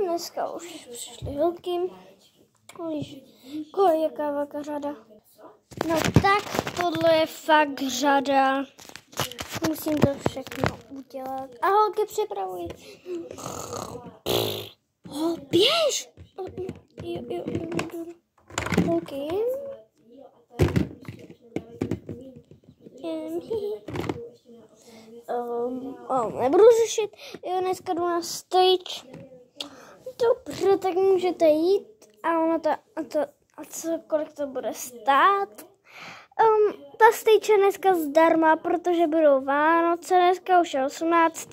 Dneska už přišly holky. Jaká velká řada. No tak, tohle je fakt řada. Musím to všechno udělat. A holky připravují. Běž! Holky. Nebudu řešit. Jo, dneska jdu na stage. Dobře, tak můžete jít. A ono kolik to bude stát? Ta stage je dneska zdarma, protože budou Vánoce. Dneska už je 18.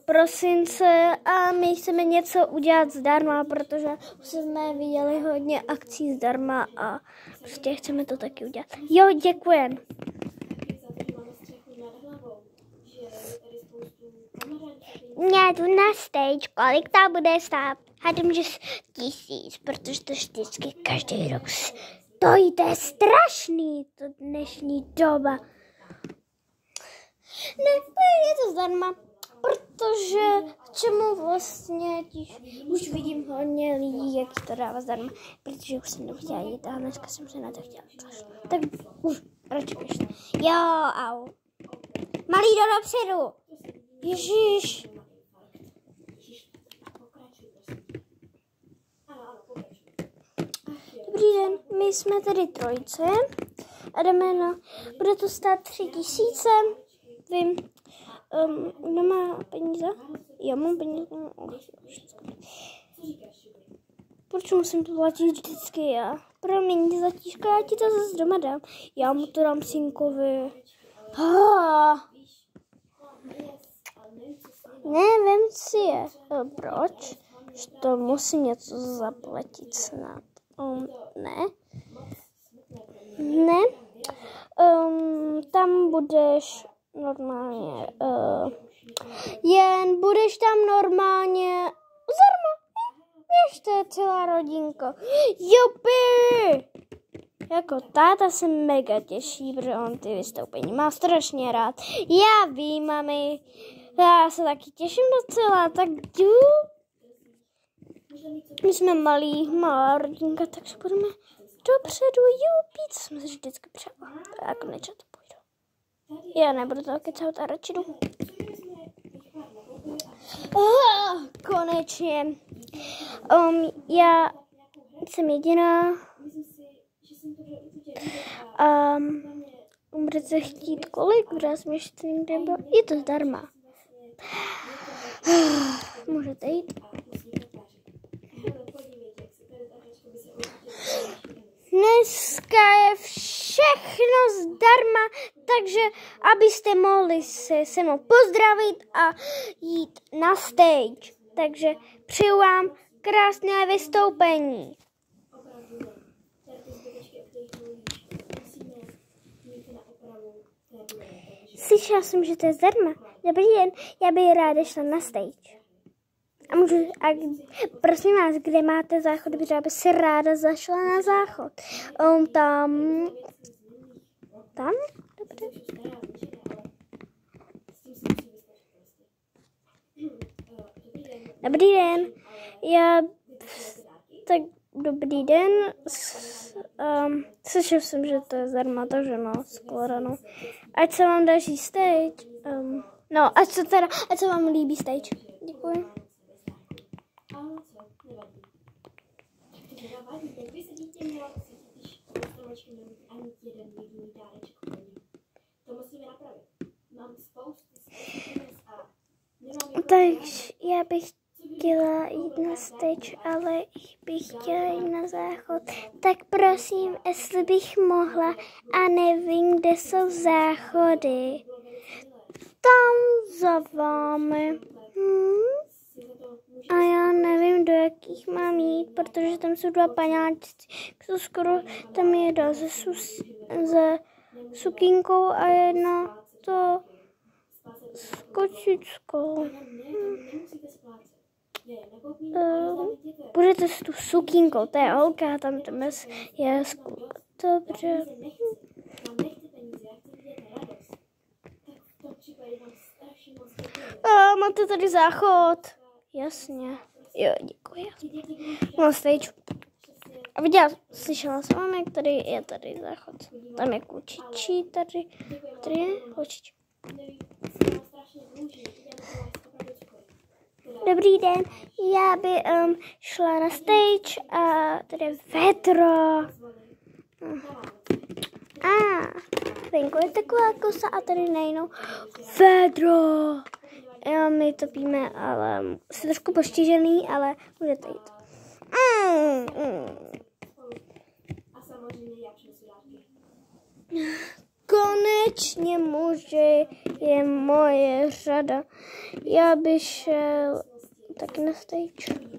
Prosince a my chceme něco udělat zdarma, protože už jsme viděli hodně akcí zdarma a prostě chceme to taky udělat. Jo, děkujem. Já jdu na stage, kolik to bude stát? Hádám, že 1000, protože to vždycky každý rok stojí, to je strašný, to dnešní doba. Ne, je to zdarma, protože k čemu vlastně, už vidím hodně lidí, jak to dává zdarma, protože už jsem nechtěla jít a dneska jsem se na to chtěla tlačit. Tak už, radši běžte. Jo, au. Malý do dopředu. Ježíš. Dobrý den, my jsme tady trojice a jdeme na, bude to stát 3000, vím, kdo má peníze? Já mám peníze, proč musím to platit vždycky já? Promiň, zatížko, já ti to zase doma dám, já mu to dám synkovi. Ne, vem si je. Proč? Že to musím něco zaplatit snad. Ne. Ne. Tam budeš normálně. Jen budeš tam normálně zdarma. Běžte celá rodinka. Jupi! Jako táta se mega těší, protože on ty vystoupení má strašně rád. Já vím, mami. Já se taky těším docela, tak jdu. My jsme malá rodinka, takže budeme dopředu, co jsme si vždycky přála. A konečně to půjdu. Já nebudu to kecat a radši jdu. Konečně. Já jsem jediná. Budete chtít kolik? Protože jsem ještě někde byl. Je to zdarma. Můžete jít. Dneska je všechno zdarma, takže abyste mohli se mnou pozdravit a jít na stage. Takže přeju vám krásné vystoupení. Slyšela jsem, že to je zdarma. Dobrý den, já bych ráda šla na stage. Prosím vás, kde máte záchod, protože bych si ráda zašla na záchod. Tam? Dobře. Dobrý den, dobrý den. Slyšel jsem, že to je zdarma, takže no, skoro no. Ať se vám daří stage. Ať se vám líbí stage. Děkuji. Takže já bych chtěla jít na stage, ale bych chtěla jít na záchod. Tak prosím, jestli bych mohla a nevím, kde jsou záchody. Tam za vámi. A já nevím, do jakých mám jít, protože tam jsou dva paňáčci, jsou skoro tam jedna se sukínkou a jedna to s kočičkou. Budete s tu sukínkou, to je holka, tam dnes je skůlka. Dobře. A máte tady záchod. Jasně. Jo, děkuji. Mám stage. A slyšela jsem, jak tady je tady záchod. Tam je kučičí, tady je kučičí. Dobrý den, já by šla na stage a tady je vedro. Venku je taková kosa a tady najednou vedro. Jo, my to píme, ale jsi trošku poštížený, ale můžete jít. Konečně muži, je moje řada. Já bych šel taky na stage.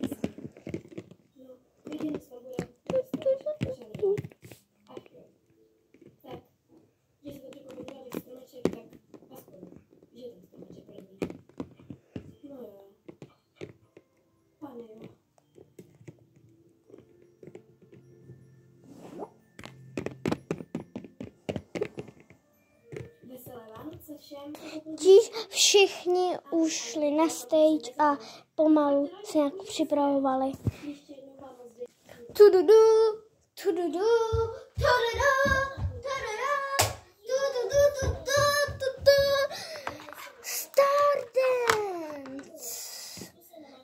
Tíž všichni už šli na stage a pomalu se nějak připravovali. Tududu, tududu, tududu, Stardance.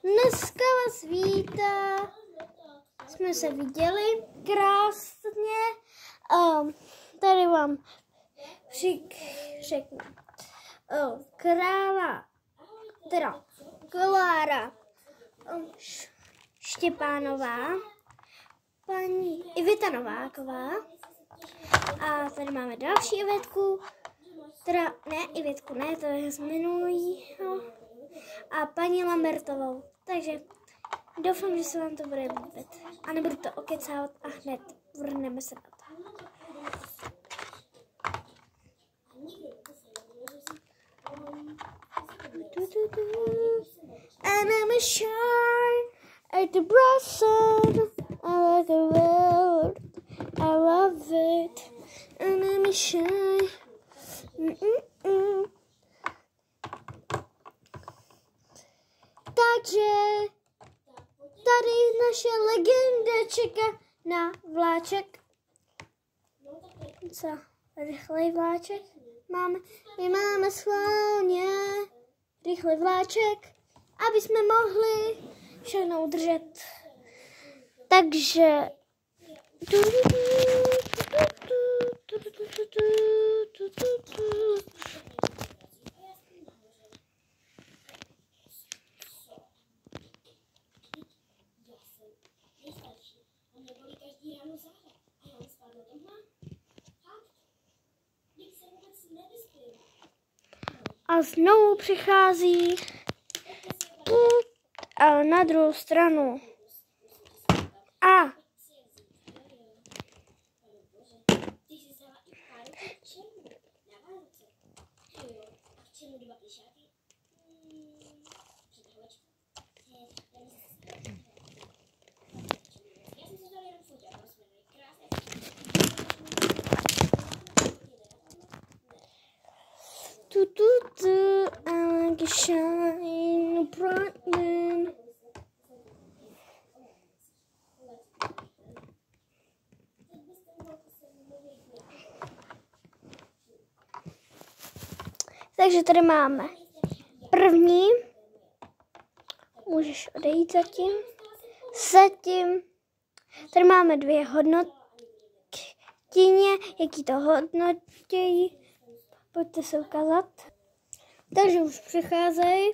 Dneska vás vítá. Jsme se viděli krásně. Tady vám řeknu. Klára Štěpánová, paní Iveta Nováková a tady máme další Ivetku, Ivetku ne, to je z minulýho, a paní Lambertovou. Takže doufám, že se vám to bude líbit a nebudu to okecávat a hned vrhneme se na to. And I'm a shy at the blossom. I like the world, I love it. And I'm a shy. Takže tady naše legenda čeká na vláček. Co? Rychlej vláček? My máme schválně rychlý vláček, aby jsme mohli všechno udržet. Takže a znovu přichází ale na druhou stranu. I like a shine bright man. Takže tady máme první. Můžeš odejít zatím. Tady máme 2 hodnotině, jaký to hodnotějí. Pojďte se ukázat. Takže už přicházejí.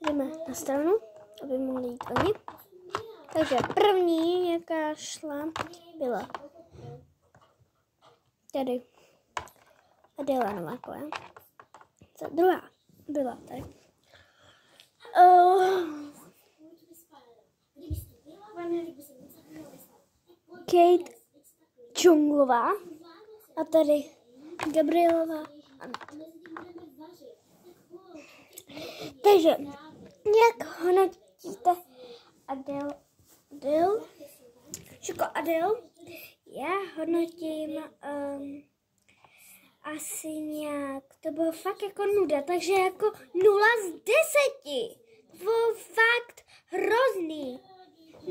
Jdeme na stranu, aby mohli jít oni. Takže první, jaká šla, byla tady Adela Nováková. Druhá byla tady Kate Čunglová a tady Gabrielová. Takže jak hodnotíte Adele? Adele Já hodnotím asi nějak, to bylo fakt jako nuda, takže jako 0 z 10. To bylo fakt hrozný.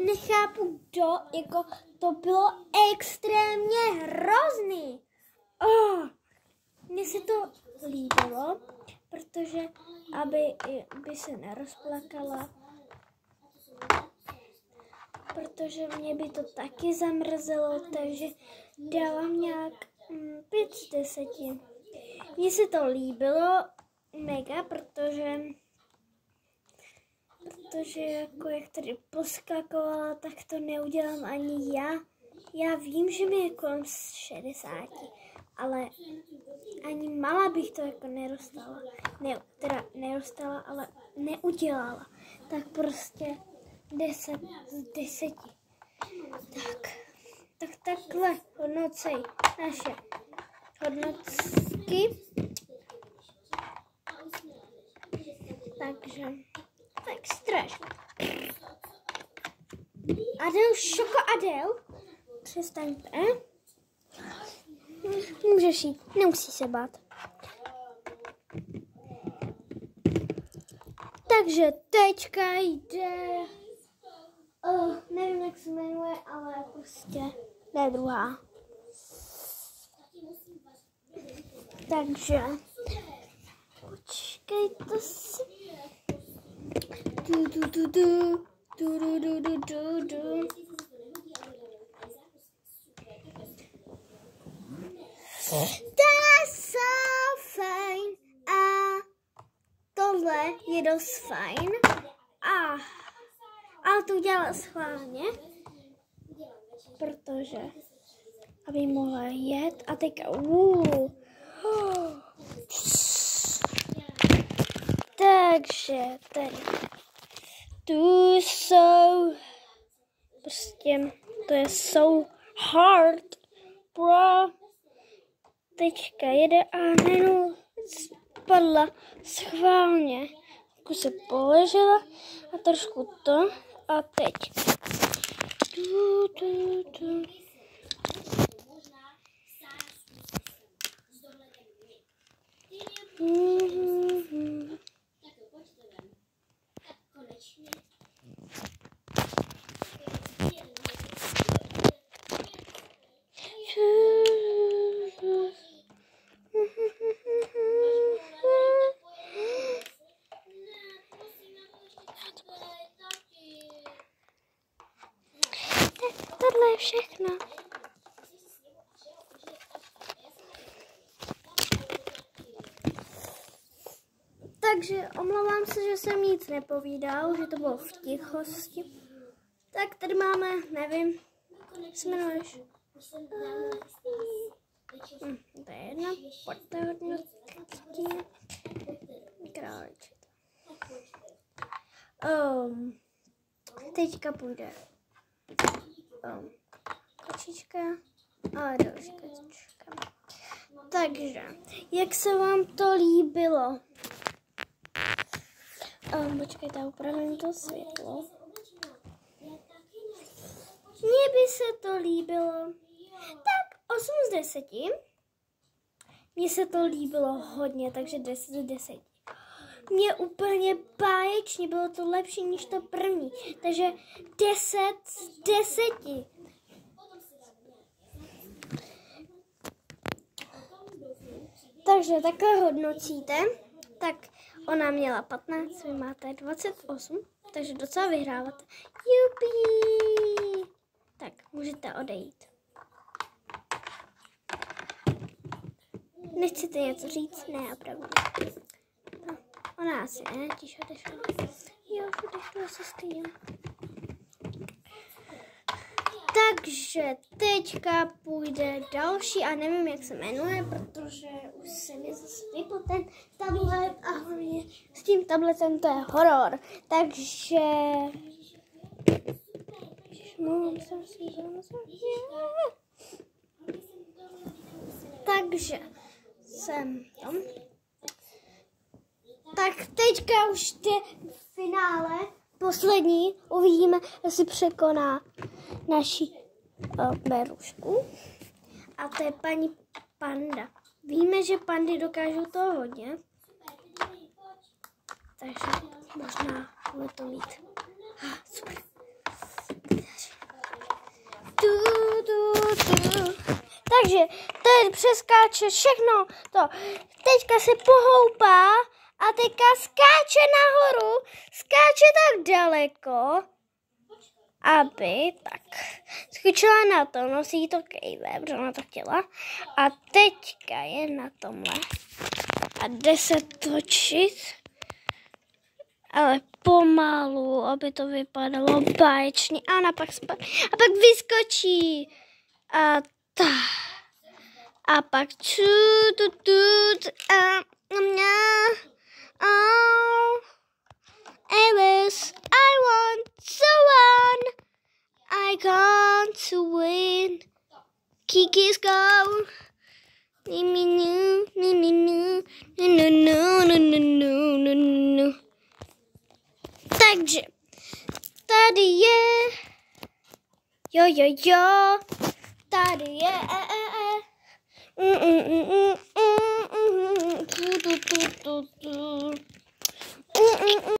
Nechápu, kdo, jako to bylo extrémně hrozný. Mně se to líbilo, protože aby se nerozplakala, protože mě by to taky zamrzelo, takže dávám nějak 5 z 10. Mně se to líbilo mega, protože jako jak tady poskakovala, tak to neudělám ani já. Já vím, že mi je kolem 60, ale ani malá bych to jako nerostala. Ne, teda nerostala, ale neudělala. Tak prostě 10 z 10. Tak takhle hodnocej naše hodnotky. Takže tak strašně. Adel, Šoko Adel, přestaňte. Můžeš jít, nemusí se bát. Takže teďka jde, nevím, jak se jmenuje, ale prostě jde druhá. Takže počkejte si. To je so fajn a tohle je dost fajn ale to udělala schválně, protože aby mohla jet a teďka takže tady tu jsou prostě to je so hard bro. Teďka jede a najednou spadla schválně. Jako se položila a trošku to a teď. Tohle je všechno. Takže omlouvám se, že jsem nic nepovídal, že to bylo v tichosti. Tak tady máme, nevím, jak se jmenuješ? To je jedna, pojďte hodnotí. Králiček. Teďka půjde kočička a další kočička. Takže, jak se vám to líbilo? Počkejte, upravím to světlo. Mně by se to líbilo. Tak, 8 z 10. Mně se to líbilo hodně, takže 10 z 10. Mě úplně báječně, bylo to lepší než to první. Takže 10 z 10. Takže takhle hodnotíte. Tak ona měla 15, vy máte 28, takže docela vyhráváte. Jupi! Tak, můžete odejít. Nechcete něco říct? Ne, opravdu. No, ona asi ne, tiž odešla. Jo, odešla se stejně. Takže teďka půjde další a nevím, jak se jmenuje, protože už se mi zase vypl ten tablet a hlavně s tím tabletem to je horor. Takže... Takže jsem tam. Tak teďka už jde v finále, poslední, uvidíme, jestli překoná naši Berušku. A to je paní Panda. Víme, že pandy dokážou toho hodně. Takže možná bude to mít. Super. Takže teď přeskáče všechno to. Teďka se pohoupá a teďka skáče nahoru. Skáče tak daleko, aby tak skočila na to, nosí to kejve, protože ona to chtěla. A teďka je na tomhle. A jde se točit, ale pomalu, aby to vypadalo báječně. A ona pak spadne. A pak vyskočí. A pak Alice, I want to run. I can't win. Kiki's gone. No. Takže tady je jo, tady je